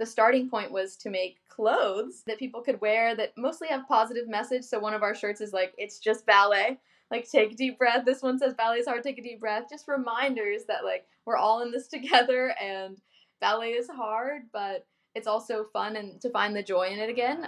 the starting point was to make clothes that people could wear that mostly have positive message. So one of our shirts is like, it's just ballet. Like, take a deep breath. This one says ballet is hard, take a deep breath. Just reminders that like we're all in this together, and ballet is hard, but it's also fun and to find the joy in it again.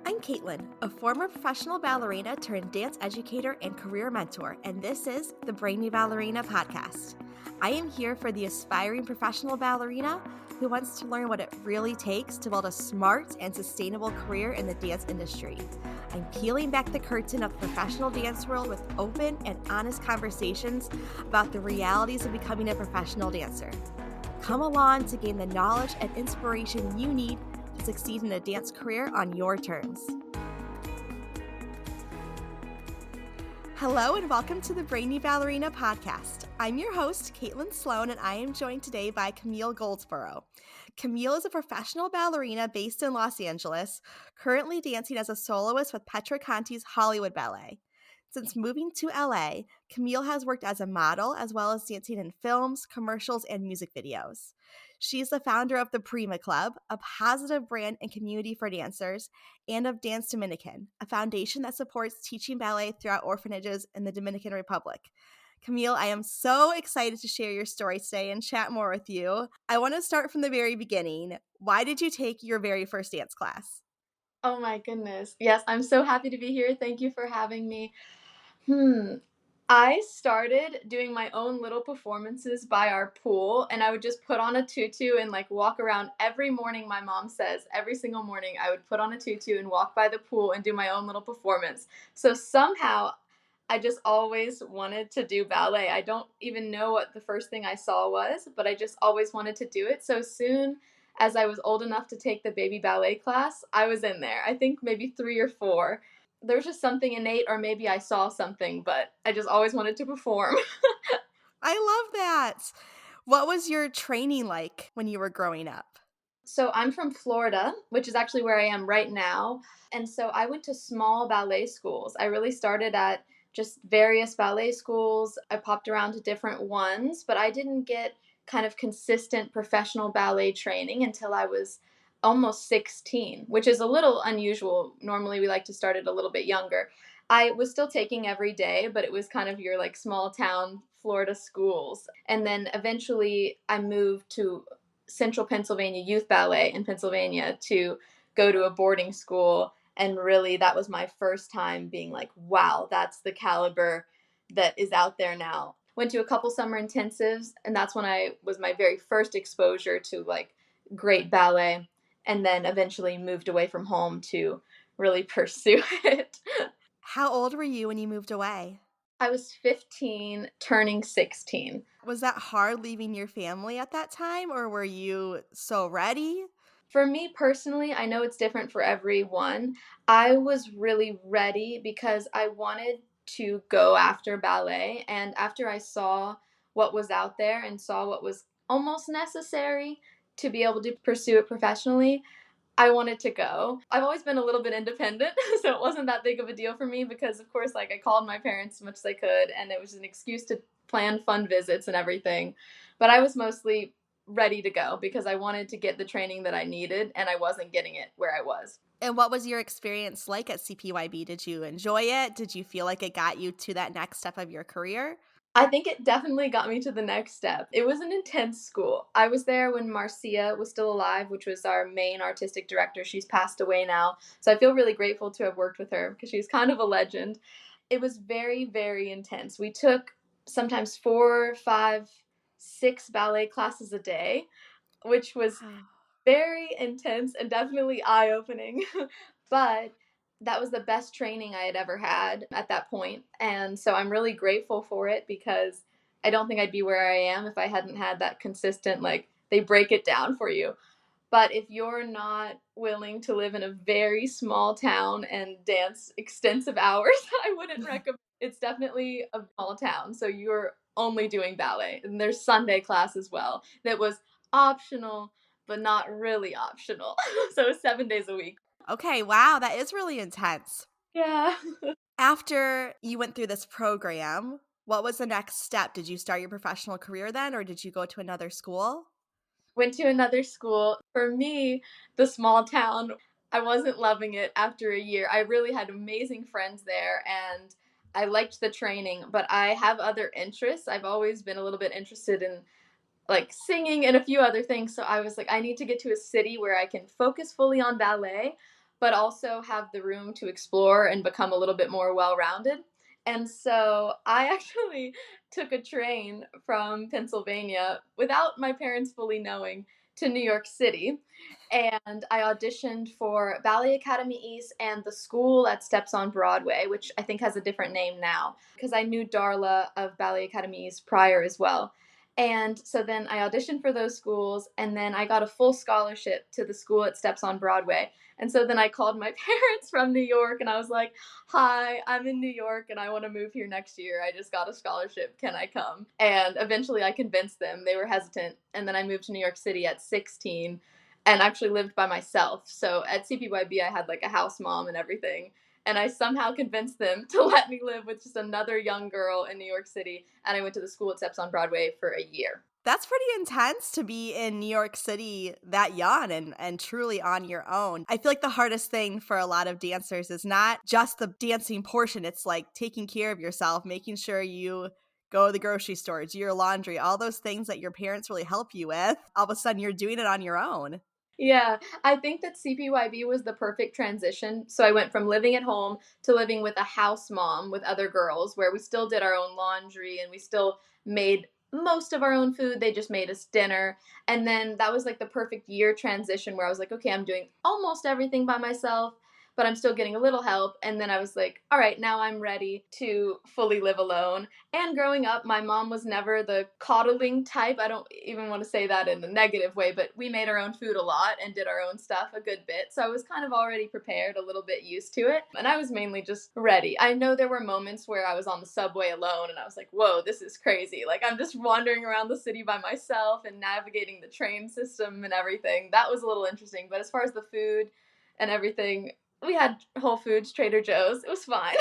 I'm Caitlin, a former professional ballerina turned dance educator and career mentor, and this is the Brainy Ballerina podcast. I am here for the aspiring professional ballerina who wants to learn what it really takes to build a smart and sustainable career in the dance industry. I'm peeling back the curtain of the professional dance world with open and honest conversations about the realities of becoming a professional dancer. Come along to gain the knowledge and inspiration you need to succeed in a dance career on your terms. Hello and welcome to the Brainy Ballerina podcast. I'm your host, Caitlin Sloan, and I am joined today by Camille Goldsborough. Camille is a professional ballerina based in Los Angeles, currently dancing as a soloist with Petra Conti's Hollywood Ballet. Since moving to LA, Camille has worked as a model as well as dancing in films, commercials, and music videos. She's the founder of the Prima Club, a positive brand and community for dancers, and of Dance Dominican, a foundation that supports teaching ballet throughout orphanages in the Dominican Republic. Camille, I am so excited to share your story today and chat more with you. I want to start from the very beginning. Why did you take your very first dance class? Oh my goodness. Yes, I'm so happy to be here. Thank you for having me. I started doing my own little performances by our pool, and I would just put on a tutu and like walk around every morning. My mom says every single morning I would put on a tutu and walk by the pool and do my own little performance. So somehow I just always wanted to do ballet. I don't even know what the first thing I saw was, but I just always wanted to do it. So soon as I was old enough to take the baby ballet class, I was in there. I think maybe 3 or 4. There was just something innate, or maybe I saw something, but I just always wanted to perform. I love that. What was your training like when you were growing up? So I'm from Florida, which is actually where I am right now. And so I went to small ballet schools. I really started at just various ballet schools. I popped around to different ones, but I didn't get kind of consistent professional ballet training until I was almost 16, which is a little unusual. Normally we like to start it a little bit younger. I was still taking every day, but it was kind of your like small town Florida schools. And then eventually I moved to Central Pennsylvania Youth Ballet in Pennsylvania to go to a boarding school. And really, that was my first time being like, wow, that's the caliber that is out there now. Went to a couple summer intensives, and that's when I was my very first exposure to like great ballet. And then eventually moved away from home to really pursue it. How old were you when you moved away? I was 15, turning 16. Was that hard leaving your family at that time, or were you so ready? For me personally, I know it's different for everyone. I was really ready because I wanted to go after ballet. And after I saw what was out there and saw what was almost necessary to be able to pursue it professionally, I wanted to go. I've always been a little bit independent, so it wasn't that big of a deal for me because, of course, like I called my parents as much as I could, and it was an excuse to plan fun visits and everything. But I was mostly ready to go because I wanted to get the training that I needed, and I wasn't getting it where I was. And what was your experience like at CPYB? Did you enjoy it? Did you feel like it got you to that next step of your career? I think it definitely got me to the next step. It was an intense school. I was there when Marcia was still alive, which was our main artistic director. She's passed away now. So I feel really grateful to have worked with her because she's kind of a legend. It was very, very intense. We took sometimes 4, 5, 6 ballet classes a day, which was Wow. very intense and definitely eye-opening. But that was the best training I had ever had at that point. And so I'm really grateful for it because I don't think I'd be where I am if I hadn't had that consistent, like, they break it down for you. But if you're not willing to live in a very small town and dance extensive hours, I wouldn't recommend. It's definitely a small town, so you're only doing ballet. And there's Sunday class as well that was optional, but not really optional. So it's 7 days a week. Okay, wow, that is really intense. Yeah. After you went through this program, what was the next step? Did you start your professional career then, or did you go to another school? Went to another school. For me, the small town, I wasn't loving it after a year. I really had amazing friends there and I liked the training, but I have other interests. I've always been a little bit interested in like singing and a few other things. So I was like, I need to get to a city where I can focus fully on ballet, but also have the room to explore and become a little bit more well rounded. And so I actually took a train from Pennsylvania without my parents fully knowing to New York City. And I auditioned for Ballet Academy East and the school at Steps on Broadway, which I think has a different name now, because I knew Darla of Ballet Academy East prior as well. And so then I auditioned for those schools, and then I got a full scholarship to the school at Steps on Broadway. And so then I called my parents from New York and I was like, "Hi, I'm in New York and I want to move here next year. I just got a scholarship. Can I come?" And eventually I convinced them. They were hesitant. And then I moved to New York City at 16 and actually lived by myself. So at CPYB, I had like a house mom and everything. And I somehow convinced them to let me live with just another young girl in New York City. And I went to the school at Steps on Broadway for a year. That's pretty intense to be in New York City that young and truly on your own. I feel like the hardest thing for a lot of dancers is not just the dancing portion. It's like taking care of yourself, making sure you go to the grocery store, do your laundry, all those things that your parents really help you with. All of a sudden you're doing it on your own. Yeah, I think that CPYB was the perfect transition. So I went from living at home to living with a house mom with other girls where we still did our own laundry and we still made most of our own food. They just made us dinner. And then that was like the perfect year transition where I was like, okay, I'm doing almost everything by myself, but I'm still getting a little help. And then I was like, all right, now I'm ready to fully live alone. And growing up, my mom was never the coddling type. I don't even want to say that in a negative way, but we made our own food a lot and did our own stuff a good bit. So I was kind of already prepared, a little bit used to it. And I was mainly just ready. I know there were moments where I was on the subway alone and I was like, whoa, this is crazy. Like I'm just wandering around the city by myself and navigating the train system and everything. That was a little interesting. But as far as the food and everything, we had Whole Foods, Trader Joe's. It was fine.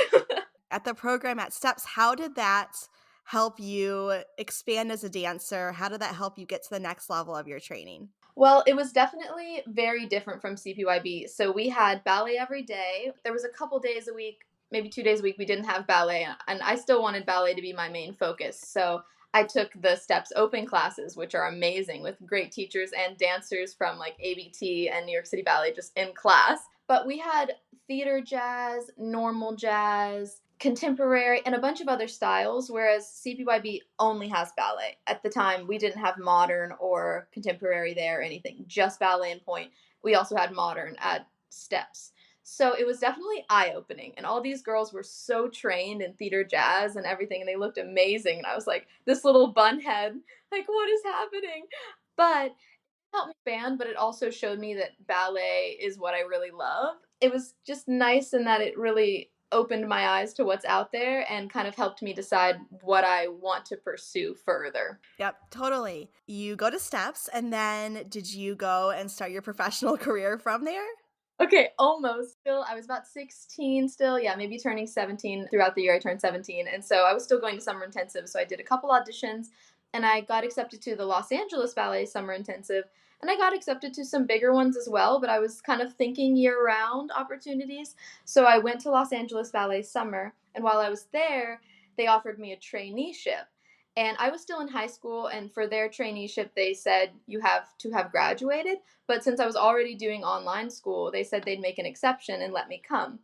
At the program at Steps, how did that help you expand as a dancer? How did that help you get to the next level of your training? Well, it was definitely very different from CPYB. So we had ballet every day. There was a couple days a week, maybe 2 days a week, we didn't have ballet. And I still wanted ballet to be my main focus. So I took the Steps Open classes, which are amazing with great teachers and dancers from like ABT and New York City Ballet just in class. But we had theater jazz, normal jazz, contemporary, and a bunch of other styles, whereas CPYB only has ballet. At the time, we didn't have modern or contemporary there or anything, just ballet and point. We also had modern at Steps. So it was definitely eye opening. And all these girls were so trained in theater jazz and everything, and they looked amazing. And I was like, this little bun head, like, what is happening? But helped me expand, but it also showed me that ballet is what I really love. It was just nice in that it really opened my eyes to what's out there and kind of helped me decide what I want to pursue further. Yep, totally. You go to Steps, and then did you go and start your professional career from there? Okay, almost. Still, I was about 16 still. Yeah, maybe turning 17 throughout the year. I turned 17. And so I was still going to summer intensive. So I did a couple auditions and I got accepted to the Los Angeles Ballet Summer Intensive. And I got accepted to some bigger ones as well, but I was kind of thinking year round opportunities. So I went to Los Angeles Ballet Summer. And while I was there, they offered me a traineeship. And I was still in high school. And for their traineeship, they said you have to have graduated. But since I was already doing online school, they said they'd make an exception and let me come.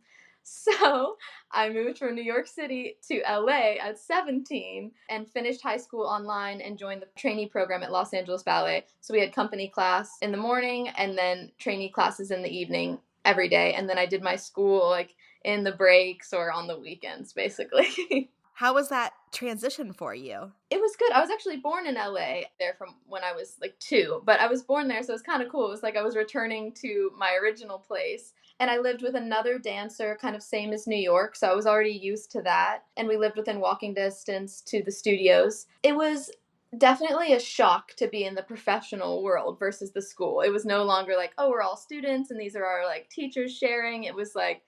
So I moved from New York City to LA at 17 and finished high school online and joined the trainee program at Los Angeles Ballet. So we had company class in the morning and then trainee classes in the evening every day. And then I did my school like in the breaks or on the weekends, basically. How was that transition for you? It was good. I was actually born in LA there from when I was like 2, but I was born there, so it was kind of cool. It was like I was returning to my original place. And I lived with another dancer, kind of same as New York, so I was already used to that. And we lived within walking distance to the studios. It was definitely a shock to be in the professional world versus the school. It was no longer like, oh, we're all students and these are our like teachers sharing. It was like,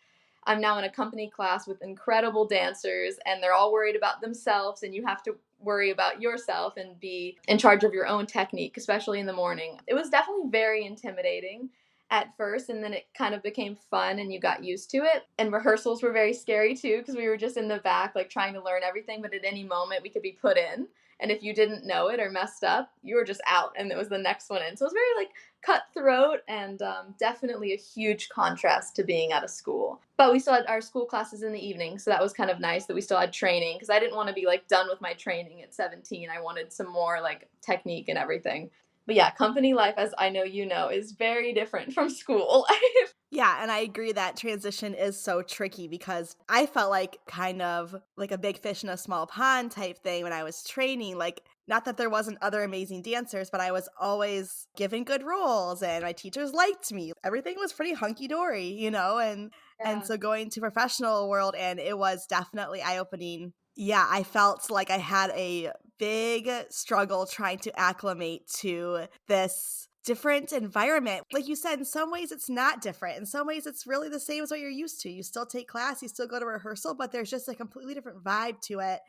I'm now in a company class with incredible dancers, and they're all worried about themselves, and you have to worry about yourself and be in charge of your own technique, especially in the morning. It was definitely very intimidating at first, and then it kind of became fun and you got used to it. And rehearsals were very scary too, because we were just in the back like trying to learn everything, but at any moment we could be put in, and if you didn't know it or messed up, you were just out and it was the next one in. So it was very like cutthroat, and definitely a huge contrast to being at a school. But we still had our school classes in the evening, so that was kind of nice that we still had training, because I didn't want to be like done with my training at 17. I wanted some more like technique and everything. But yeah, company life, as I know you know, is very different from school. Yeah, and I agree that transition is so tricky because I felt like kind of like a big fish in a small pond type thing when I was training. Like, not that there wasn't other amazing dancers, but I was always given good roles and my teachers liked me. Everything was pretty hunky dory, and Yeah. so going to professional world, and it was definitely eye-opening. Yeah, I felt like I had a big struggle trying to acclimate to this different environment. Like you said, in some ways it's not different. In some ways it's really the same as what you're used to. You still take class, you still go to rehearsal, but there's just a completely different vibe to it.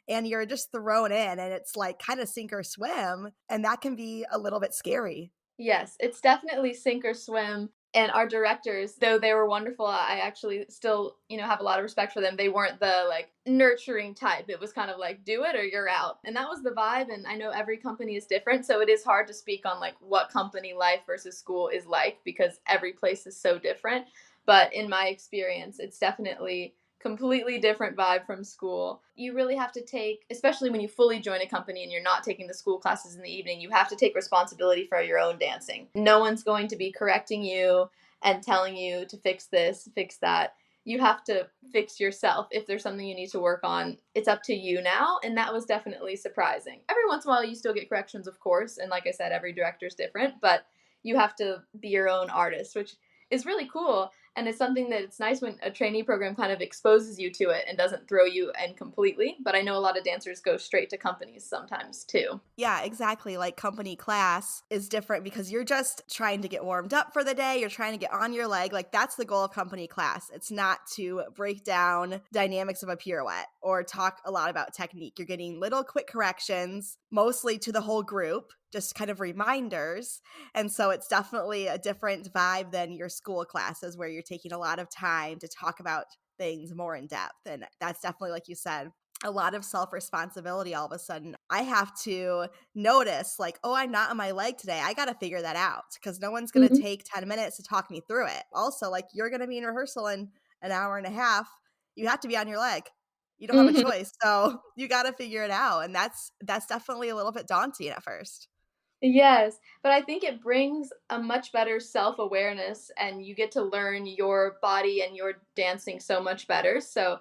And you're just thrown in, and it's like kind of sink or swim. And that can be a little bit scary. Yes, it's definitely sink or swim. And our directors, though they were wonderful, I actually still, have a lot of respect for them. They weren't the like nurturing type. It was kind of like do it or you're out. And that was the vibe. And I know every company is different, so it is hard to speak on like what company life versus school is like, because every place is so different. But in my experience, it's definitely completely different vibe from school. You really have to take, especially when you fully join a company and you're not taking the school classes in the evening, you have to take responsibility for your own dancing. No one's going to be correcting you and telling you to fix this, fix that. You have to fix yourself. If there's something you need to work on, it's up to you now. And that was definitely surprising. Every once in a while, you still get corrections, of course. And like I said, every director is different, but you have to be your own artist, which is really cool. And it's something that it's nice when a trainee program kind of exposes you to it and doesn't throw you in completely. But I know a lot of dancers go straight to companies sometimes too. Yeah, exactly. Like company class is different because you're just trying to get warmed up for the day. You're trying to get on your leg. Like that's the goal of company class. It's not to break down dynamics of a pirouette or talk a lot about technique. You're getting little quick corrections, mostly to the whole group, just kind of reminders. And so it's definitely a different vibe than your school classes where you're taking a lot of time to talk about things more in depth. And that's definitely, like you said, a lot of self responsibility. All of a sudden I have to notice, like, oh, I'm not on my leg today. I got to figure that out because no one's going to Mm-hmm. take 10 minutes to talk me through it. Also, like, you're going to be in rehearsal in an hour and a half. You have to be on your leg. You don't have a Mm-hmm. choice. So you got to figure it out. And that's definitely a little bit daunting at first. Yes, but I think it brings a much better self-awareness, and you get to learn your body and your dancing so much better. So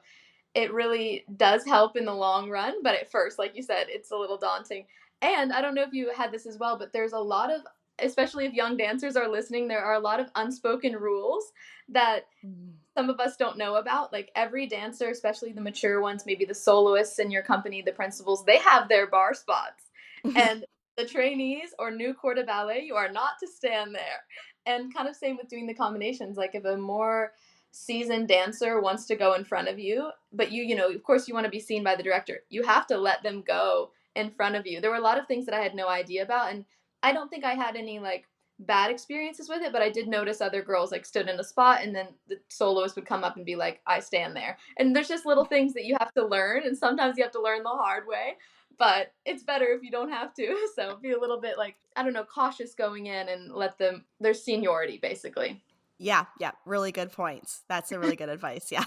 it really does help in the long run, but at first, like you said, it's a little daunting. And I don't know if you had this as well, but there's a lot of, especially if young dancers are listening, there are a lot of unspoken rules that Mm. some of us don't know about. Like every dancer, especially the mature ones, maybe the soloists in your company, the principals, they have their bar spots. And the trainees or new corps de ballet, you are not to stand there. And kind of same with doing the combinations. Like if a more seasoned dancer wants to go in front of you, but of course you want to be seen by the director, you have to let them go in front of you. There were a lot of things that I had no idea about, and I don't think I had any like bad experiences with it, but I did notice other girls like stood in a spot, and then the soloist would come up and be like, I stand there. And there's just little things that you have to learn, and sometimes you have to learn the hard way, but it's better if you don't have to. So be a little bit like, I don't know, cautious going in and let them, there's seniority basically. Yeah, yeah, really good points. That's a really good advice. Yeah.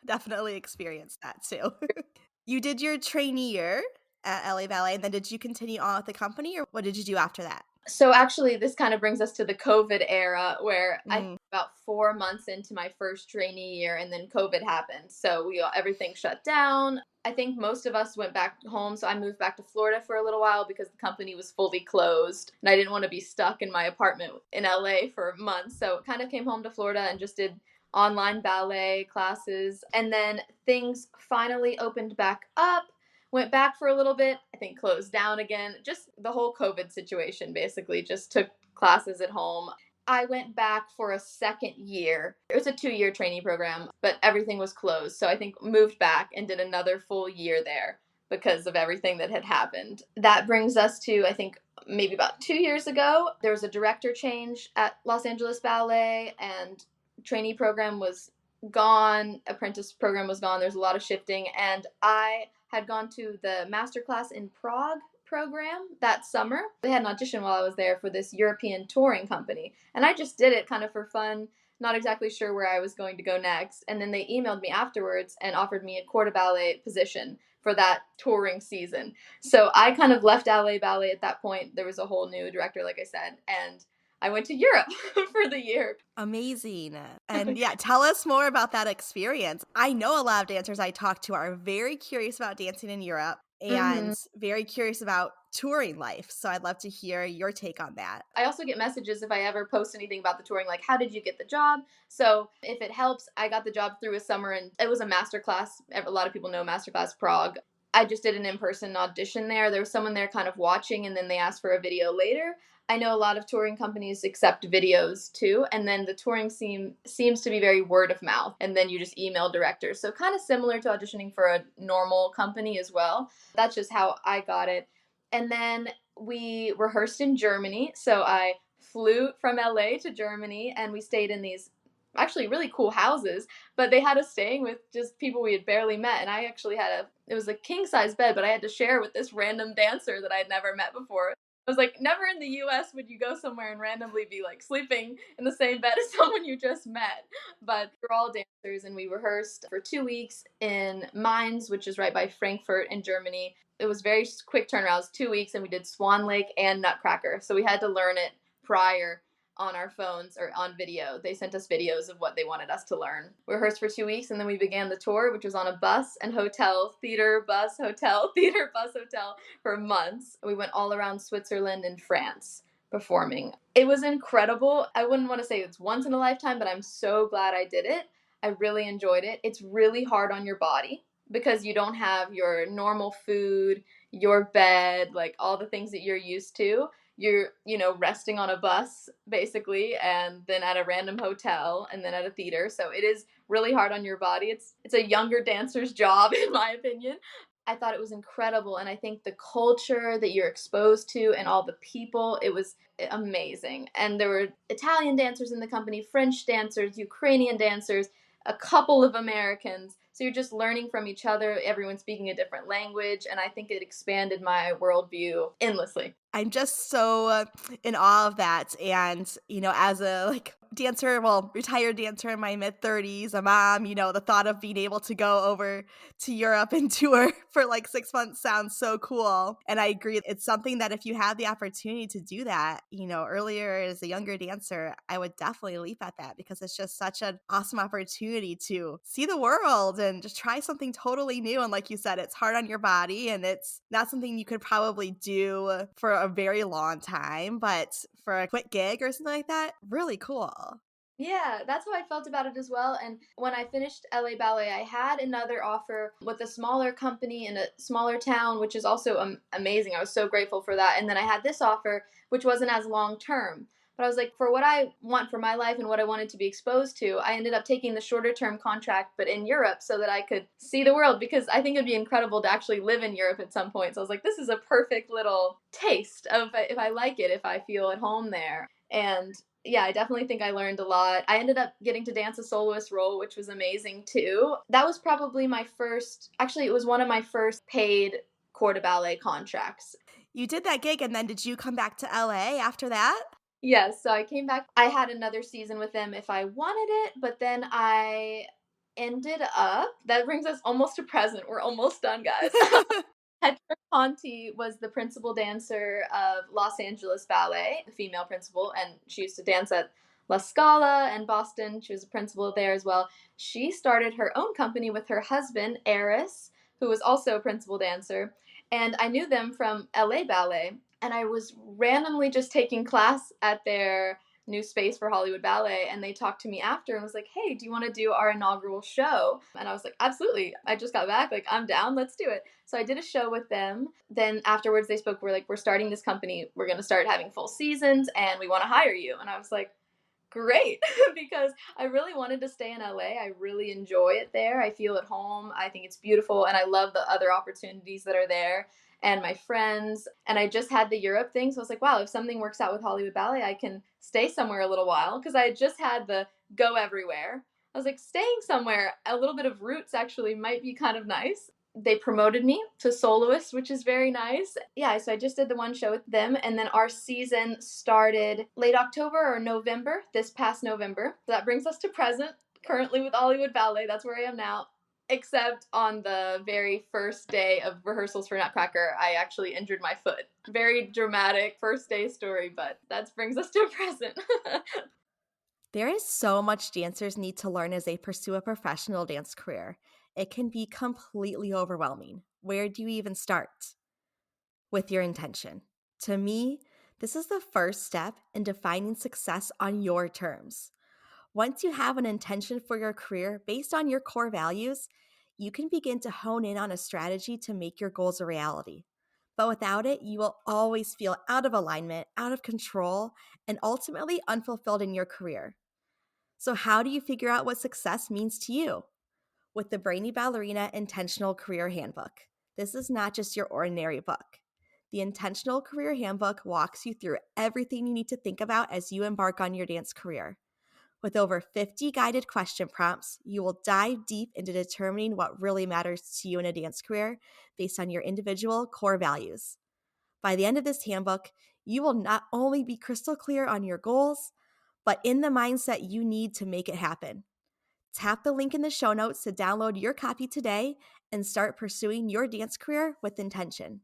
Definitely experienced that too. You did your trainee year at LA Ballet, and then did you continue on with the company, or what did you do after that? So actually, this kind of brings us to the COVID era, where I think Mm. about 4 months into my first trainee year, and then COVID happened. So everything shut down. I think most of us went back home. So I moved back to Florida for a little while because the company was fully closed, and I didn't want to be stuck in my apartment in LA for months. So kind of came home to Florida and just did online ballet classes, and then things finally opened back up. Went back for a little bit, I think closed down again. Just the whole COVID situation basically just took classes at home. I went back for a second year. It was a 2-year trainee program, but everything was closed. So I think moved back and did another full year there because of everything that had happened. That brings us to, I think, maybe about 2 years ago. There was a director change at Los Angeles Ballet, and trainee program was gone, apprentice program was gone. There's a lot of shifting, and I had gone to the master class in Prague program that summer. They had an audition while I was there for this European touring company, and I just did it kind of for fun, not exactly sure where I was going to go next. And then they emailed me afterwards and offered me a corps de ballet position for that touring season. So I kind of left LA Ballet at that point. There was a whole new director, like I said, and I went to Europe for the year. Amazing. And yeah, tell us more about that experience. I know a lot of dancers I talk to are very curious about dancing in Europe Mm-hmm. and very curious about touring life. So I'd love to hear your take on that. I also get messages if I ever post anything about the touring, like, how did you get the job? So if it helps, I got the job through a summer, and it was a masterclass. A lot of people know Masterclass Prague. I just did an in-person audition there. There was someone there kind of watching, and then they asked for a video later. I know a lot of touring companies accept videos too, and then the touring seems to be very word of mouth, and then you just email directors. So kind of similar to auditioning for a normal company as well. That's just how I got it. And then we rehearsed in Germany. So I flew from LA to Germany, and we stayed in these actually really cool houses, but they had us staying with just people we had barely met. And I actually had it was a king size bed, but I had to share with this random dancer that I had never met before. I was like, never in the US would you go somewhere and randomly be like sleeping in the same bed as someone you just met. But we're all dancers, and we rehearsed for 2 weeks in Mainz, which is right by Frankfurt in Germany. It was very quick turnaround. It was 2 weeks, and we did Swan Lake and Nutcracker. So we had to learn it prior on our phones or on video. They sent us videos of what they wanted us to learn. We rehearsed for 2 weeks, and then we began the tour, which was on a bus and hotel, theater, bus, hotel, theater, bus, hotel for months. We went all around Switzerland and France performing. It was incredible. I wouldn't want to say it's once in a lifetime, but I'm so glad I did it. I really enjoyed it. It's really hard on your body because you don't have your normal food, your bed, like all the things that you're used to. You're, resting on a bus basically, and then at a random hotel, and then at a theater. So it is really hard on your body. It's a younger dancer's job in my opinion. I thought it was incredible, and I think the culture that you're exposed to and all the people, it was amazing. And there were Italian dancers in the company, French dancers, Ukrainian dancers, a couple of Americans. So you're just learning from each other, everyone speaking a different language, and I think it expanded my worldview endlessly. I'm just so in awe of that. And, as a dancer, well, retired dancer in my mid 30s, a mom, the thought of being able to go over to Europe and tour for 6 months sounds so cool. And I agree. It's something that if you have the opportunity to do that, earlier as a younger dancer, I would definitely leap at that because it's just such an awesome opportunity to see the world and just try something totally new. And like you said, it's hard on your body and it's not something you could probably do for a very long time, but for a quick gig or something like that, really cool. Yeah, that's how I felt about it as well. And when I finished LA Ballet, I had another offer with a smaller company in a smaller town, which is also amazing. I was so grateful for that. And then I had this offer, which wasn't as long term. But I was like, for what I want for my life and what I wanted to be exposed to, I ended up taking the shorter term contract, but in Europe, so that I could see the world, because I think it'd be incredible to actually live in Europe at some point. So I was like, this is a perfect little taste of if I like it, if I feel at home there. And yeah, I definitely think I learned a lot. I ended up getting to dance a soloist role, which was amazing too. That was probably it was one of my first paid corps de ballet contracts. You did that gig, and then did you come back to LA after that? Yes, so I came back. I had another season with them if I wanted it, but then I ended up, that brings us almost to present. We're almost done, guys. Petra Conti was the principal dancer of Los Angeles Ballet, the female principal, and she used to dance at La Scala and Boston. She was a principal there as well. She started her own company with her husband, Eris, who was also a principal dancer. And I knew them from LA Ballet, and I was randomly just taking class at their new space for Hollywood Ballet, and they talked to me after and was like, hey, do you want to do our inaugural show? And I was like, absolutely. I just got back. Like, I'm down. Let's do it. So I did a show with them. Then afterwards they spoke. We're like, we're starting this company. We're going to start having full seasons and we want to hire you. And I was like, great because I really wanted to stay in LA. I really enjoy it there. I feel at home. I think it's beautiful and I love the other opportunities that are there and my friends. And I just had the Europe thing. So I was like, wow, if something works out with Hollywood Ballet, I can stay somewhere a little while because I had just had the go everywhere. I was like, staying somewhere, a little bit of roots actually might be kind of nice. They promoted me to soloist, which is very nice. Yeah, so I just did the one show with them, and then our season started late October or November, this past November. So that brings us to present, currently with Hollywood Ballet. That's where I am now. Except on the very first day of rehearsals for Nutcracker, I actually injured my foot. Very dramatic first day story, but that brings us to present. There is so much dancers need to learn as they pursue a professional dance career. It can be completely overwhelming. Where do you even start? With your intention. To me, this is the first step in defining success on your terms. Once you have an intention for your career based on your core values, you can begin to hone in on a strategy to make your goals a reality. But without it, you will always feel out of alignment, out of control, and ultimately unfulfilled in your career. So, how do you figure out what success means to you? With the Brainy Ballerina Intentional Career Handbook. This is not just your ordinary book. The Intentional Career Handbook walks you through everything you need to think about as you embark on your dance career. With over 50 guided question prompts, you will dive deep into determining what really matters to you in a dance career based on your individual core values. By the end of this handbook, you will not only be crystal clear on your goals, but in the mindset you need to make it happen. Tap the link in the show notes to download your copy today and start pursuing your dance career with intention.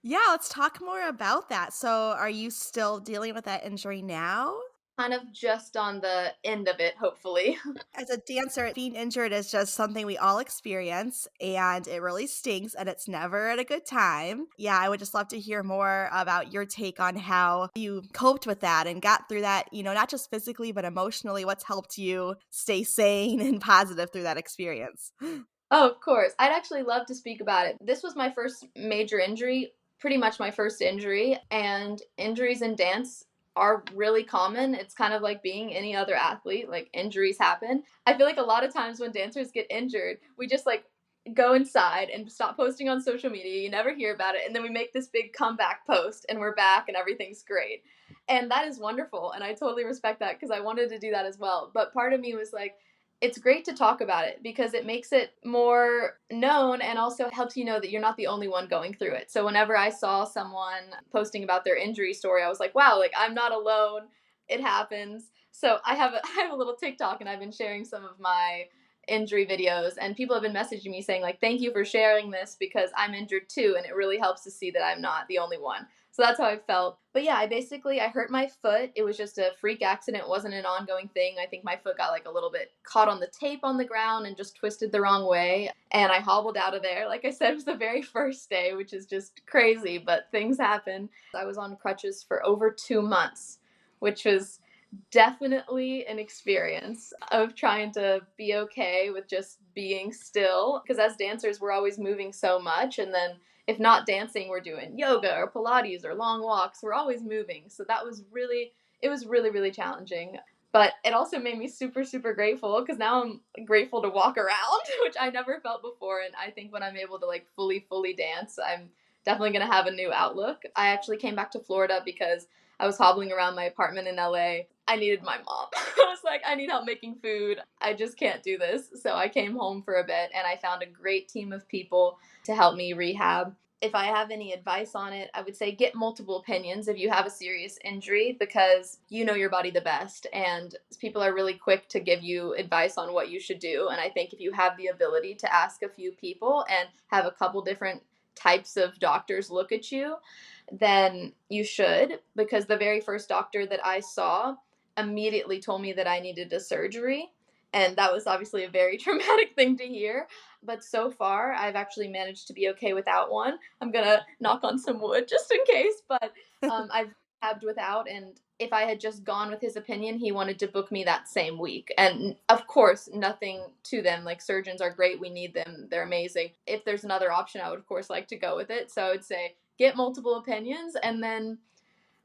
Yeah, let's talk more about that. So, are you still dealing with that injury now? Kind of just on the end of it, hopefully. As a dancer, being injured is just something we all experience, and it really stings, and it's never at a good time. Yeah, I would just love to hear more about your take on how you coped with that and got through that, not just physically, but emotionally. What's helped you stay sane and positive through that experience? Oh, of course. I'd actually love to speak about it. This was my first major injury, pretty much my first injury, and injuries in dance are really common. It's kind of like being any other athlete, like injuries happen. I feel like a lot of times when dancers get injured, we just like go inside and stop posting on social media. You never hear about it, and then we make this big comeback post and we're back and everything's great. And that is wonderful, and I totally respect that because I wanted to do that as well. But part of me was like, it's great to talk about it because it makes it more known and also helps you know that you're not the only one going through it. So whenever I saw someone posting about their injury story, I was like, wow, like I'm not alone. It happens. So I have a little TikTok and I've been sharing some of my injury videos and people have been messaging me saying like thank you for sharing this because I'm injured too and it really helps to see that I'm not the only one. So that's how I felt. But yeah, I hurt my foot. It was just a freak accident. It wasn't an ongoing thing. I think my foot got like a little bit caught on the tape on the ground and just twisted the wrong way. And I hobbled out of there. Like I said, it was the very first day, which is just crazy, but things happen. I was on crutches for over 2 months, which was definitely an experience of trying to be okay with just being still. Because as dancers, we're always moving so much. And then if not dancing, we're doing yoga or Pilates or long walks. We're always moving. So it was really, really challenging. But it also made me super, super grateful because now I'm grateful to walk around, which I never felt before. And I think when I'm able to like fully dance, I'm definitely going to have a new outlook. I actually came back to Florida because I was hobbling around my apartment in LA. I needed my mom. I was like, I need help making food. I just can't do this. So I came home for a bit and I found a great team of people to help me rehab. If I have any advice on it, I would say get multiple opinions if you have a serious injury because you know your body the best and people are really quick to give you advice on what you should do. And I think if you have the ability to ask a few people and have a couple different types of doctors look at you, then you should, because the very first doctor that I saw immediately told me that I needed a surgery. And that was obviously a very traumatic thing to hear. But so far, I've actually managed to be okay without one. I'm going to knock on some wood just in case. But I've rehabbed without. And if I had just gone with his opinion, he wanted to book me that same week. And of course, nothing to them. Like surgeons are great. We need them. They're amazing. If there's another option, I would, of course, like to go with it. So I would say get multiple opinions and then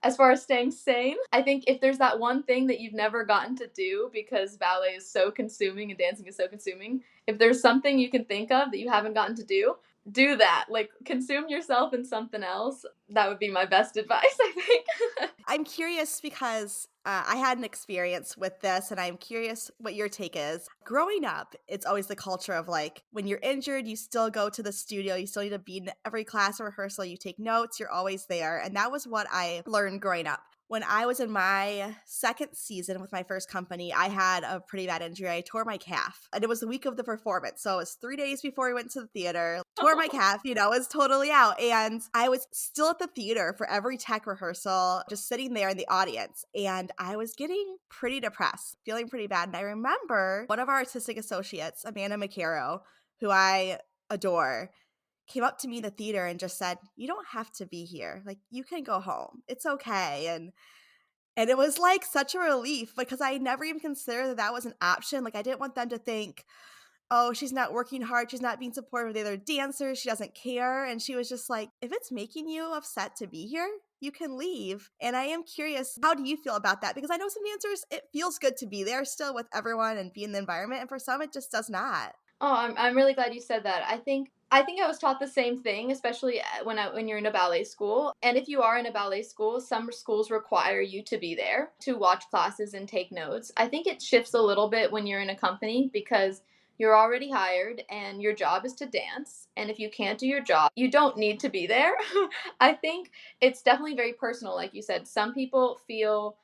As far as staying sane, I think if there's that one thing that you've never gotten to do because ballet is so consuming and dancing is so consuming, if there's something you can think of that you haven't gotten to do that. Like, consume yourself in something else. That would be my best advice, I think. I'm curious because I had an experience with this, and I'm curious what your take is. Growing up, it's always the culture of like when you're injured, you still go to the studio, you still need to be in every class or rehearsal, you take notes, you're always there. And that was what I learned growing up. When I was in my second season with my first company, I had a pretty bad injury. I tore my calf, and it was the week of the performance. So it was 3 days before we went to the theater. Tore my calf, was totally out. And I was still at the theater for every tech rehearsal, just sitting there in the audience. And I was getting pretty depressed, feeling pretty bad. And I remember one of our artistic associates, Amanda McCarrow, who I adore, came up to me in the theater and just said, "You don't have to be here. Like, you can go home. It's okay." And it was like such a relief because I never even considered that that was an option. Like, I didn't want them to think, "Oh, she's not working hard. She's not being supportive of the other dancers. She doesn't care." And she was just like, "If it's making you upset to be here, you can leave." And I am curious, how do you feel about that? Because I know some dancers, it feels good to be there still with everyone and be in the environment. And for some, it just does not. Oh, I'm really glad you said that. I think I was taught the same thing, especially when you're in a ballet school. And if you are in a ballet school, some schools require you to be there to watch classes and take notes. I think it shifts a little bit when you're in a company because you're already hired and your job is to dance. And if you can't do your job, you don't need to be there. I think it's definitely very personal, like you said. Some people feel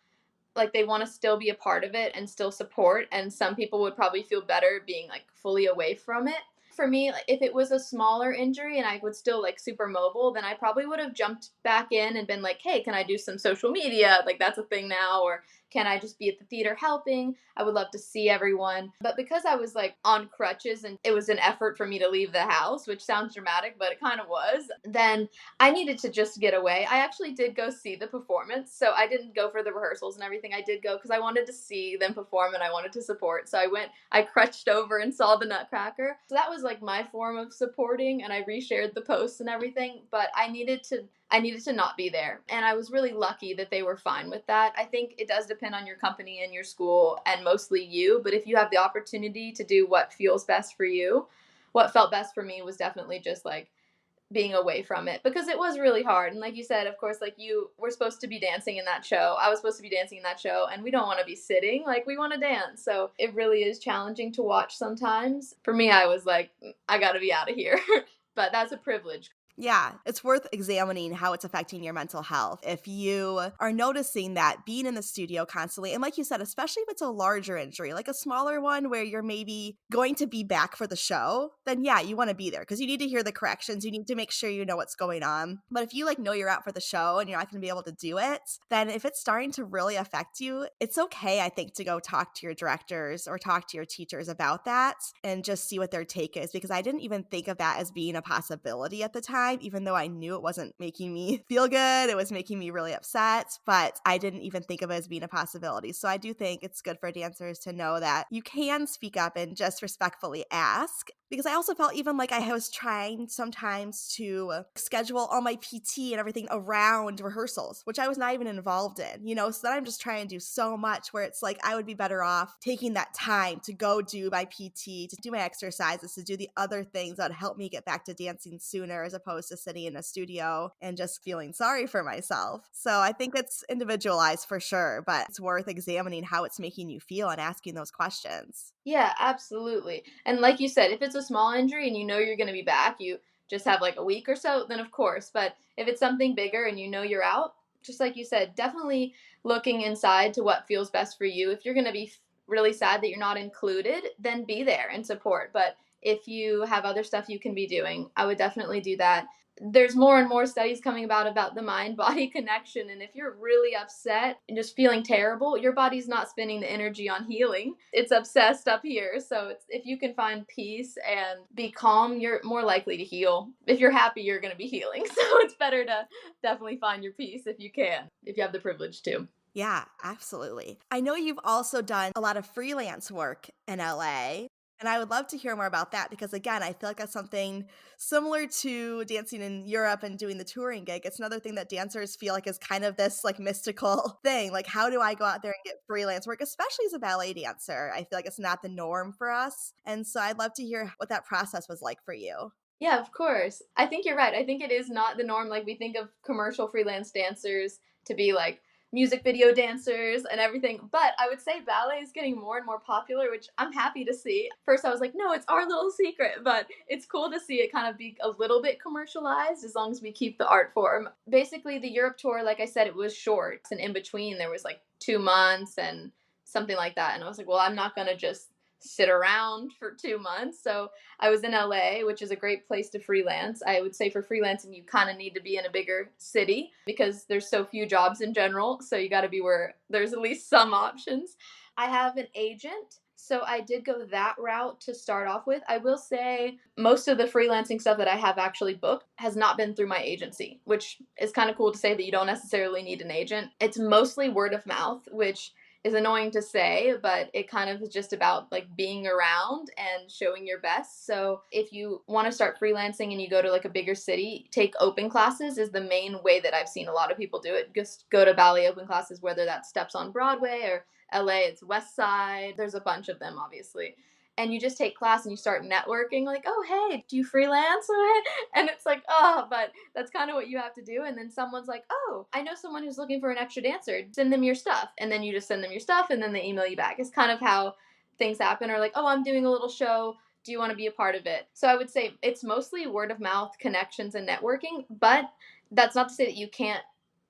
like they want to still be a part of it and still support, and some people would probably feel better being like fully away from it. For me, like, if it was a smaller injury and I would still like super mobile, then I probably would have jumped back in and been like, hey, can I do some social media, like that's a thing now, or can I just be at the theater helping? I would love to see everyone. But because I was like on crutches and it was an effort for me to leave the house, which sounds dramatic but it kind of was, then I needed to just get away. I actually did go see the performance. So I didn't go for the rehearsals and everything. I did go because I wanted to see them perform and I wanted to support. So I crutched over and saw the Nutcracker. So that was like my form of supporting, and I reshared the posts and everything. But I needed to not be there. And I was really lucky that they were fine with that. I think it does depend on your company and your school and mostly you. But if you have the opportunity to do what feels best for you, what felt best for me was definitely just like being away from it because it was really hard. And like you said, of course, like you were supposed to be dancing in that show. I was supposed to be dancing in that show, and we don't want to be sitting. Like, we want to dance. So it really is challenging to watch sometimes. For me, I was like, I got to be out of here. But that's a privilege. Yeah, it's worth examining how it's affecting your mental health. If you are noticing that being in the studio constantly, and like you said, especially if it's a larger injury, like a smaller one where you're maybe going to be back for the show, then yeah, you want to be there because you need to hear the corrections. You need to make sure you know what's going on. But if you like know you're out for the show and you're not going to be able to do it, then if it's starting to really affect you, it's okay, I think, to go talk to your directors or talk to your teachers about that and just see what their take is, because I didn't even think of that as being a possibility at the time, even though I knew it wasn't making me feel good. It was making me really upset, but I didn't even think of it as being a possibility. So I do think it's good for dancers to know that you can speak up and just respectfully ask, because I also felt even like I was trying sometimes to schedule all my PT and everything around rehearsals, which I was not even involved in, so then I'm just trying to do so much where it's like I would be better off taking that time to go do my PT, to do my exercises, to do the other things that would help me get back to dancing sooner, as opposed to sitting in a studio and just feeling sorry for myself. So I think it's individualized for sure, but it's worth examining how it's making you feel and asking those questions. Yeah, absolutely. And like you said, if it's a small injury and you know you're going to be back, you just have like a week or so, then of course. But if it's something bigger and you know you're out, just like you said, definitely looking inside to what feels best for you. If you're going to be really sad that you're not included, then be there and support. But if you have other stuff you can be doing, I would definitely do that. There's more and more studies coming about the mind body connection, and if you're really upset and just feeling terrible, your body's not spending the energy on healing. It's obsessed up here. So if you can find peace and be calm, you're more likely to heal. If you're happy, you're going to be healing. So it's better to definitely find your peace if you can, if you have the privilege to. Yeah, absolutely. I know you've also done a lot of freelance work in LA. And I would love to hear more about that because, again, I feel like that's something similar to dancing in Europe and doing the touring gig. It's another thing that dancers feel like is kind of this like mystical thing. Like, how do I go out there and get freelance work, especially as a ballet dancer? I feel like it's not the norm for us. And so I'd love to hear what that process was like for you. Yeah, of course. I think you're right. I think it is not the norm. Like, we think of commercial freelance dancers to be like music video dancers and everything. But I would say ballet is getting more and more popular, which I'm happy to see. First, I was like, no, it's our little secret. But it's cool to see it kind of be a little bit commercialized as long as we keep the art form. Basically, the Europe tour, like I said, it was short. And in between, there was like 2 months and something like that. And I was like, well, I'm not going to just sit around for 2 months. So I was in LA, which is a great place to freelance. I would say for freelancing, you kind of need to be in a bigger city because there's so few jobs in general. So you got to be where there's at least some options. I have an agent. So I did go that route to start off with. I will say most of the freelancing stuff that I have actually booked has not been through my agency, which is kind of cool to say that you don't necessarily need an agent. It's mostly word of mouth, which is annoying to say, but it kind of is just about like being around and showing your best. So if you want to start freelancing and you go to like a bigger city, take open classes is the main way that I've seen a lot of people do it. Just go to ballet open classes, whether that's Steps on Broadway or LA, it's West Side. There's a bunch of them, obviously. And you just take class and you start networking, like, oh, hey, do you freelance? And it's like, oh, but that's kind of what you have to do. And then someone's like, oh, I know someone who's looking for an extra dancer. Send them your stuff. And then you just send them your stuff and then they email you back. It's kind of how things happen. Or like, oh, I'm doing a little show. Do you want to be a part of it? So I would say it's mostly word of mouth connections and networking, but that's not to say that you can't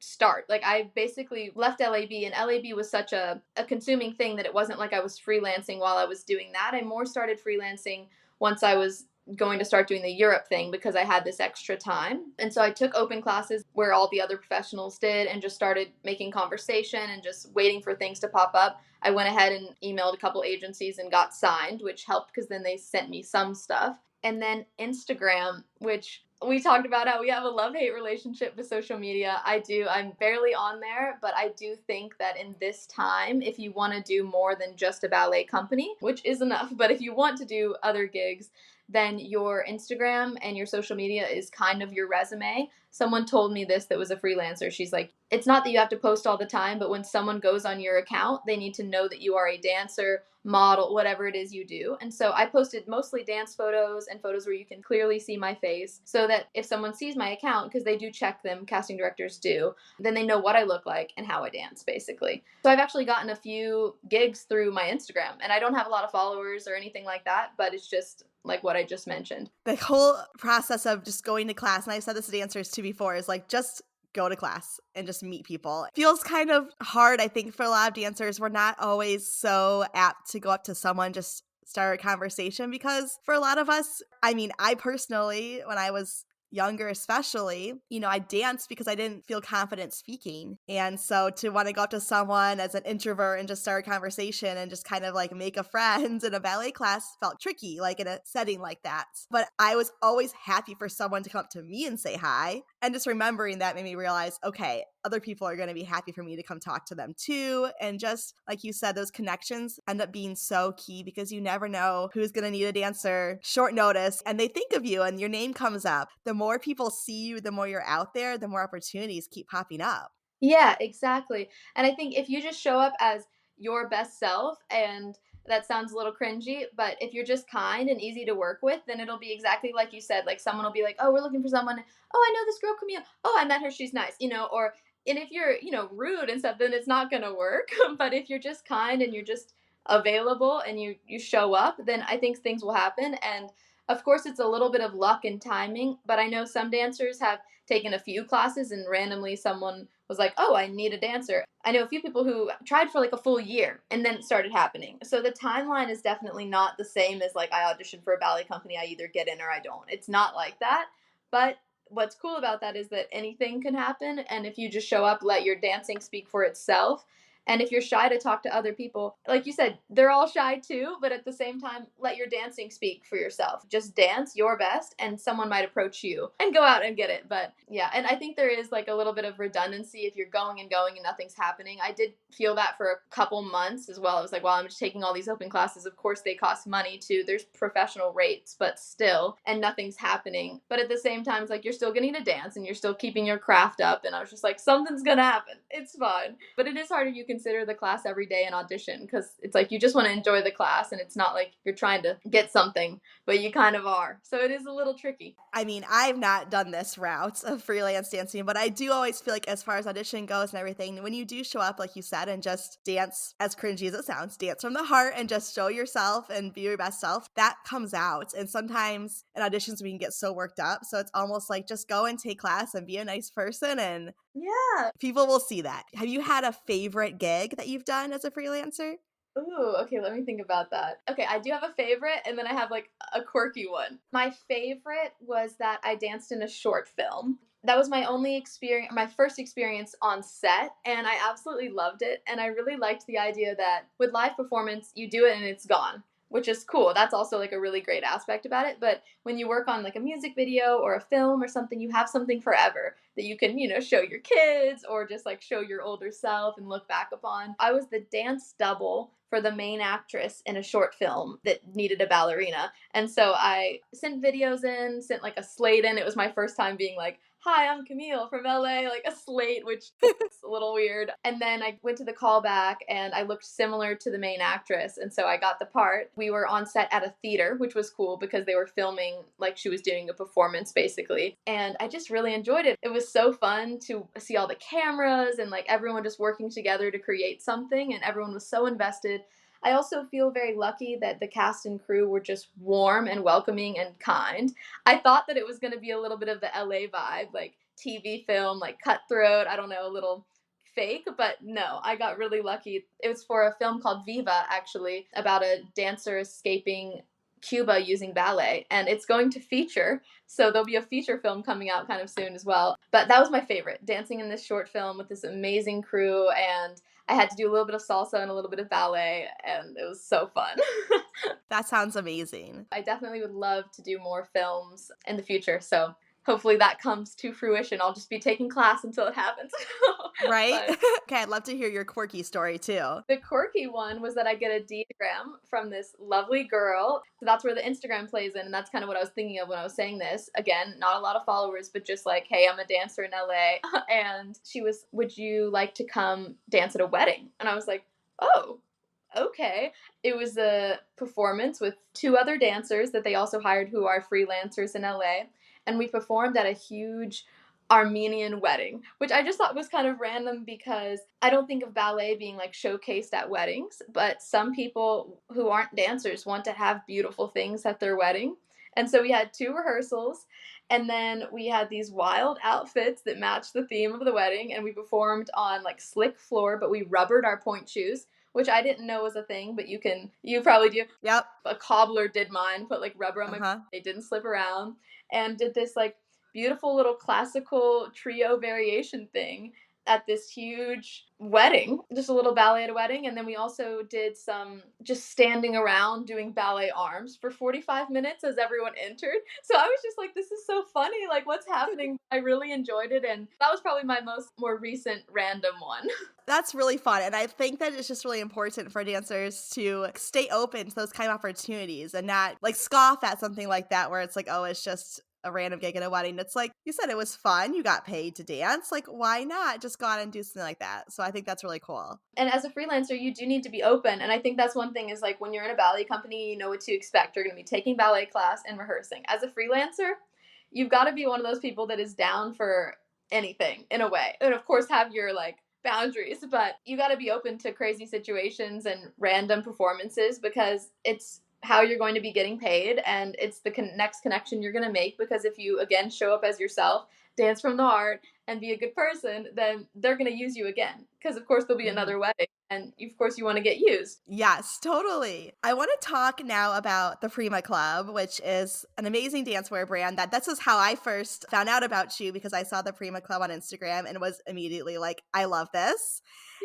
start. Like, I basically left LAB, and LAB was such a consuming thing that it wasn't like I was freelancing while I was doing that. I more started freelancing once I was going to start doing the Europe thing because I had this extra time. And so I took open classes where all the other professionals did and just started making conversation and just waiting for things to pop up. I went ahead and emailed a couple agencies and got signed, which helped because then they sent me some stuff. And then Instagram, which we talked about how we have a love-hate relationship with social media. I do. I'm barely on there, but I do think that in this time, if you want to do more than just a ballet company, which is enough, but if you want to do other gigs, then your Instagram and your social media is kind of your resume. Someone told me this that was a freelancer. She's like, it's not that you have to post all the time, but when someone goes on your account, they need to know that you are a dancer, model, whatever it is you do. And so I posted mostly dance photos and photos where you can clearly see my face so that if someone sees my account, because they do check them, casting directors do, then they know what I look like and how I dance, basically. So I've actually gotten a few gigs through my Instagram, and I don't have a lot of followers or anything like that, but it's just like what I just mentioned. The whole process of just going to class, and I've said this to dancers too before, is like just go to class and just meet people. It feels kind of hard, I think, for a lot of dancers. We're not always so apt to go up to someone, just start a conversation because for a lot of us, I mean, I personally, when I was younger especially, I danced because I didn't feel confident speaking. And so to want to go up to someone as an introvert and just start a conversation and just kind of like make a friend in a ballet class felt tricky, like in a setting like that. But I was always happy for someone to come up to me and say hi. And just remembering that made me realize, okay, other people are going to be happy for me to come talk to them too. And just like you said, those connections end up being so key because you never know who's going to need a dancer short notice and they think of you and your name comes up. The more people see you, the more you're out there, the more opportunities keep popping up. Yeah, exactly. And I think if you just show up as your best self, and that sounds a little cringy, but if you're just kind and easy to work with, then it'll be exactly like you said. Like, someone will be like, oh, we're looking for someone. Oh, I know this girl, Camille. Oh, I met her. She's nice, or, and if you're, rude and stuff, then it's not going to work. But if you're just kind and you're just available and you show up, then I think things will happen. And of course, it's a little bit of luck and timing, but I know some dancers have taken a few classes and randomly someone was like, oh, I need a dancer. I know a few people who tried for like a full year and then it started happening. So the timeline is definitely not the same as like I auditioned for a ballet company, I either get in or I don't. It's not like that. But what's cool about that is that anything can happen. And if you just show up, let your dancing speak for itself, And if you're shy to talk to other people, like you said, they're all shy too, but at the same time, let your dancing speak for yourself. Just dance your best and someone might approach you and go out and get it. But yeah, and I think there is like a little bit of redundancy if you're going and going and nothing's happening. I did feel that for a couple months as well. I was like, well, I'm just taking all these open classes. Of course, they cost money too. There's professional rates, but still, and nothing's happening. But at the same time, it's like you're still getting to dance and you're still keeping your craft up. And I was just like, something's gonna happen. It's fine. But it is hard if you consider the class every day an audition, because it's like you just want to enjoy the class and it's not like you're trying to get something, but you kind of are. So it is a little tricky. I mean, I've not done this route of freelance dancing, but I do always feel like as far as audition goes and everything, when you do show up, like you said, and just dance, as cringy as it sounds, dance from the heart and just show yourself and be your best self, that comes out. And sometimes in auditions, we can get so worked up. So it's almost like just go and take class and be a nice person, and Yeah. people will see that. Have you had a favorite gig that you've done as a freelancer? Ooh, okay, let me think about that. Okay, I do have a favorite, and then I have like a quirky one. My favorite was that I danced in a short film. That was my only experience, my first experience on set, and I absolutely loved it. And I really liked the idea that with live performance, you do it and it's gone, which is cool. That's also like a really great aspect about it. But when you work on like a music video or a film or something, you have something forever that you can, show your kids or just like show your older self and look back upon. I was the dance double for the main actress in a short film that needed a ballerina. And so I sent videos in, sent like a slate in. It was my first time being like, hi, I'm Camille from LA, like a slate, which is a little weird. And then I went to the callback and I looked similar to the main actress. And so I got the part. We were on set at a theater, which was cool because they were filming like she was doing a performance basically. And I just really enjoyed it. It was so fun to see all the cameras and like everyone just working together to create something, and everyone was so invested. I also feel very lucky that the cast and crew were just warm and welcoming and kind. I thought that it was going to be a little bit of the LA vibe, like TV film, like cutthroat, I don't know, a little fake, but no, I got really lucky. It was for a film called Viva, actually, about a dancer escaping Cuba using ballet, and it's going to feature. So there'll be a feature film coming out kind of soon as well. But that was my favorite, dancing in this short film with this amazing crew, and I had to do a little bit of salsa and a little bit of ballet, and it was so fun. That sounds amazing. I definitely would love to do more films in the future, so hopefully that comes to fruition. I'll just be taking class until it happens. Right? But Okay, I'd love to hear your quirky story too. the quirky one was that I get a DM from this lovely girl. So that's where the Instagram plays in, and that's kind of what I was thinking of when I was saying this. Again, not a lot of followers, but just like, hey, I'm a dancer in LA. And she was, would you like to come dance at a wedding? And I was like, oh, okay. It was a performance with two other dancers that they also hired who are freelancers in LA. And we performed at a huge Armenian wedding, which I just thought was kind of random because I don't think of ballet being like showcased at weddings, but some people who aren't dancers want to have beautiful things at their wedding. And so we had two rehearsals, and then we had these wild outfits that matched the theme of the wedding, and we performed on like slick floor, but we rubbered our point shoes, which I didn't know was a thing, but you probably do. Yep. A cobbler did mine, put like rubber on my, Uh-huh. they didn't slip around, and did this like beautiful little classical trio variation thing at this huge wedding, just a little ballet at a wedding. And then we also did some just standing around doing ballet arms for 45 minutes as everyone entered. So I was just like, this is so funny, like what's happening? I really enjoyed it, and that was probably my more recent random one. That's really fun. And I think that it's just really important for dancers to stay open to those kind of opportunities and not like scoff at something like that where it's like, oh, it's just a random gig at a wedding. It's like you said, it was fun. You got paid to dance. Like, why not just go out and do something like that? So I think that's really cool. And as a freelancer, you do need to be open. And I think that's one thing is like when you're in a ballet company, you know what to expect. You're going to be taking ballet class and rehearsing. As a freelancer, you've got to be one of those people that is down for anything in a way. And of course, have your like boundaries, but you got to be open to crazy situations and random performances because it's how you're going to be getting paid, and it's the next connection you're going to make, because if you again show up as yourself, dance from the heart, and be a good person, then they're going to use you again, because of course there'll be Mhm. another wedding, and of course you want to get used. Yes, totally. I want to talk now about the Prima Club, which is an amazing dancewear brand. This is how I first found out about you, because I saw the Prima Club on Instagram and was immediately like, I love this.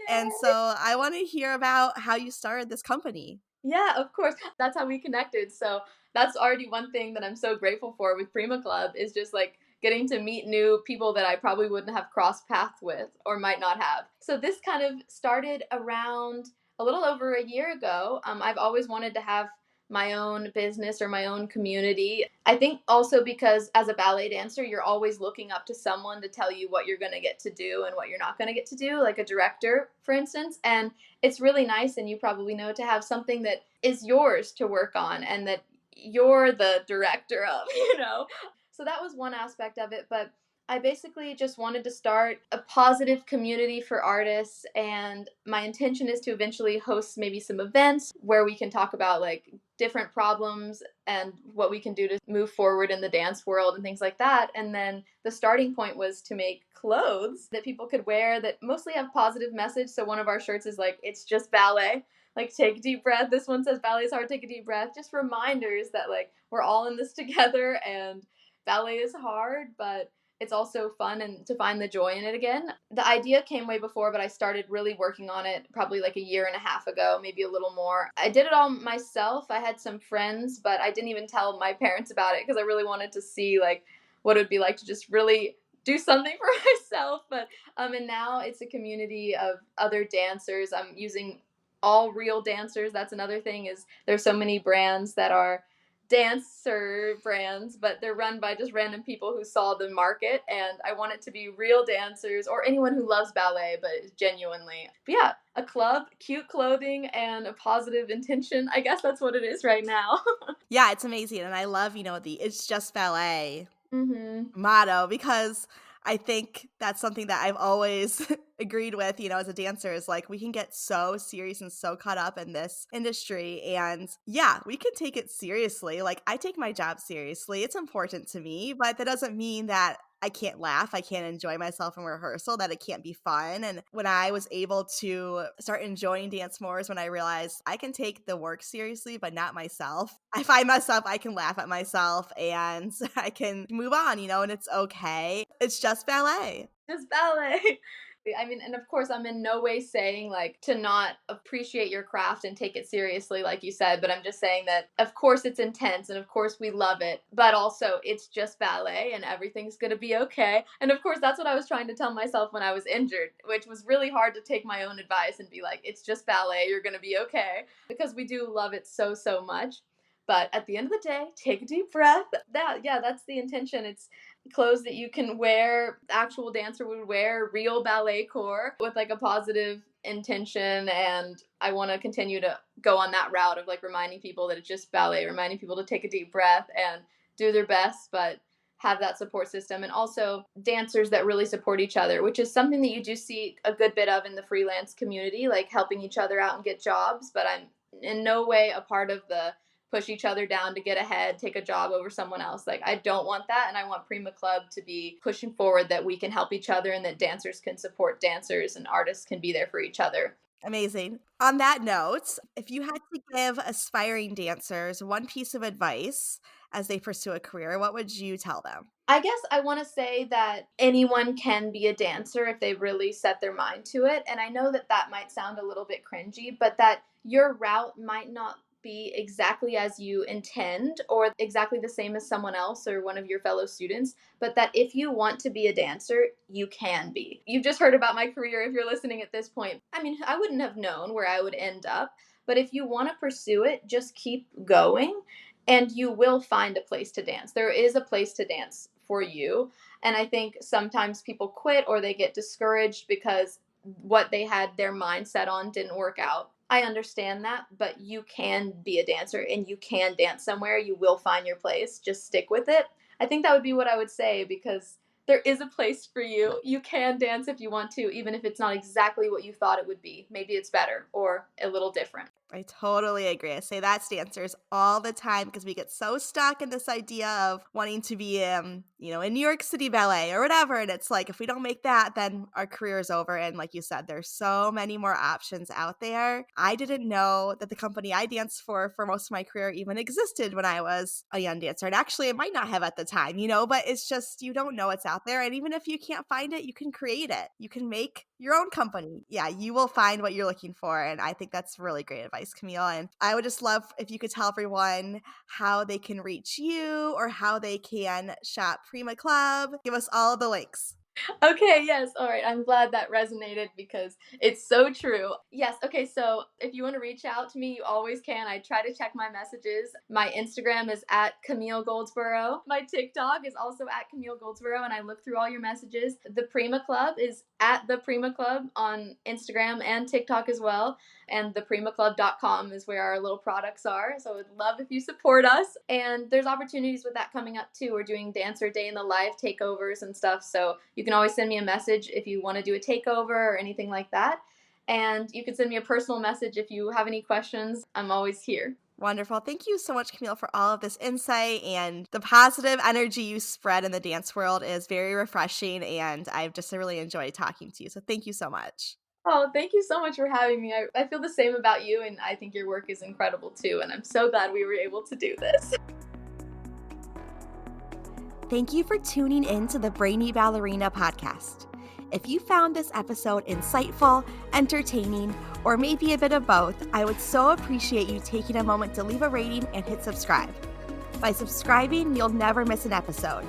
And so I want to hear about how you started this company. Yeah, of course. That's how we connected. So that's already one thing that I'm so grateful for with Prima Club is just like getting to meet new people that I probably wouldn't have crossed paths with or might not have. So this kind of started around a little over a year ago. I've always wanted to have my own business or my own community. I think also because as a ballet dancer, you're always looking up to someone to tell you what you're going to get to do and what you're not going to get to do, like a director, for instance. And it's really nice, and you probably know, to have something that is yours to work on and that you're the director of, you know? So that was one aspect of it, but I basically just wanted to start a positive community for artists, and my intention is to eventually host maybe some events where we can talk about like different problems and what we can do to move forward in the dance world and things like that. And then the starting point was to make clothes that people could wear that mostly have positive message. So one of our shirts is like, it's just ballet. Like, take a deep breath. This one says ballet is hard, take a deep breath. Just reminders that like we're all in this together, and ballet is hard, but it's also fun, and to find the joy in it again. The idea came way before, but I started really working on it probably like a year and a half ago, maybe a little more. I did it all myself. I had some friends, but I didn't even tell my parents about it because I really wanted to see like what it would be like to just really do something for myself. But and now it's a community of other dancers. I'm using all real dancers. That's another thing, is there's so many brands that are dancer brands, but they're run by just random people who saw the market, and I want it to be real dancers or anyone who loves ballet but genuinely. But yeah, a club, cute clothing, and a positive intention. I guess that's what it is right now. Yeah, it's amazing. And I love, the It's Just Ballet Mhm. motto, because I think that's something that I've always agreed with, as a dancer, is like we can get so serious and so caught up in this industry. And yeah, we can take it seriously. Like, I take my job seriously. It's important to me, but that doesn't mean that I can't laugh, I can't enjoy myself in rehearsal, that it can't be fun. And when I was able to start enjoying dance more is when I realized I can take the work seriously, but not myself. If I mess up, I can laugh at myself and I can move on, and it's okay. It's just ballet. Just ballet. I mean, and of course, I'm in no way saying like to not appreciate your craft and take it seriously, like you said, but I'm just saying that, of course, it's intense and of course, we love it, but also it's just ballet and everything's gonna be okay. And of course, that's what I was trying to tell myself when I was injured, which was really hard to take my own advice and be like, it's just ballet, you're gonna be okay, because we do love it so, so much. But at the end of the day, take a deep breath. Yeah, that's the intention. It's clothes that you can wear, actual dancer would wear, real ballet core with like a positive intention. And I want to continue to go on that route of like reminding people that it's just ballet, reminding people to take a deep breath and do their best, but have that support system. And also dancers that really support each other, which is something that you do see a good bit of in the freelance community, like helping each other out and get jobs. But I'm in no way a part of the push each other down to get ahead, take a job over someone else. Like, I don't want that. And I want Prima Club to be pushing forward that we can help each other and that dancers can support dancers and artists can be there for each other. Amazing. On that note, if you had to give aspiring dancers one piece of advice as they pursue a career, what would you tell them? I guess I want to say that anyone can be a dancer if they really set their mind to it. And I know that that might sound a little bit cringy, but that your route might not be exactly as you intend or exactly the same as someone else or one of your fellow students, but that if you want to be a dancer, you can be. You've just heard about my career if you're listening at this point. I mean, I wouldn't have known where I would end up, but if you want to pursue it, just keep going and you will find a place to dance. There is a place to dance for you. And I think sometimes people quit or they get discouraged because what they had their mindset on didn't work out. I understand that, but you can be a dancer and you can dance somewhere. You will find your place. Just stick with it. I think that would be what I would say, because there is a place for you. You can dance if you want to, even if it's not exactly what you thought it would be. Maybe it's better or a little different. I totally agree. I say that to dancers all the time because we get so stuck in this idea of wanting to be, in New York City Ballet or whatever. And it's like, if we don't make that, then our career is over. And like you said, there's so many more options out there. I didn't know that the company I danced for most of my career even existed when I was a young dancer. And actually, it might not have at the time, but it's just, you don't know what's out out there. And even if you can't find it, you can create it. You can make your own company. Yeah, you will find what you're looking for. And I think that's really great advice, Camille. And I would just love if you could tell everyone how they can reach you or how they can shop Prima Club. Give us all of the links. Okay, yes. All right. I'm glad that resonated because it's so true. Yes. Okay. So if you want to reach out to me, you always can. I try to check my messages. My Instagram is at Camille Goldsborough. My TikTok is also at Camille Goldsborough, and I look through all your messages. The Prima Club is at the Prima Club on Instagram and TikTok as well. And theprimaclub.com is where our little products are. So I would love if you support us. And there's opportunities with that coming up too. We're doing Dancer Day in the Life takeovers and stuff. So you can always send me a message if you want to do a takeover or anything like that. And you can send me a personal message if you have any questions. I'm always here. Wonderful. Thank you so much, Camille, for all of this insight, and the positive energy you spread in the dance world is very refreshing, and I've just really enjoyed talking to you. So thank you so much. Oh, thank you so much for having me. I feel the same about you, and I think your work is incredible too. And I'm so glad we were able to do this. Thank you for tuning in to the Brainy Ballerina podcast. If you found this episode insightful, entertaining, or maybe a bit of both, I would so appreciate you taking a moment to leave a rating and hit subscribe. By subscribing, you'll never miss an episode,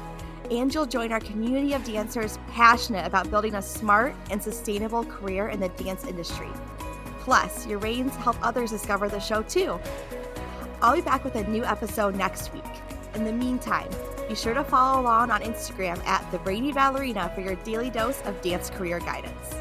and you'll join our community of dancers passionate about building a smart and sustainable career in the dance industry. Plus, your ratings help others discover the show too. I'll be back with a new episode next week. In the meantime, be sure to follow along on Instagram at The Brainy Ballerina for your daily dose of dance career guidance.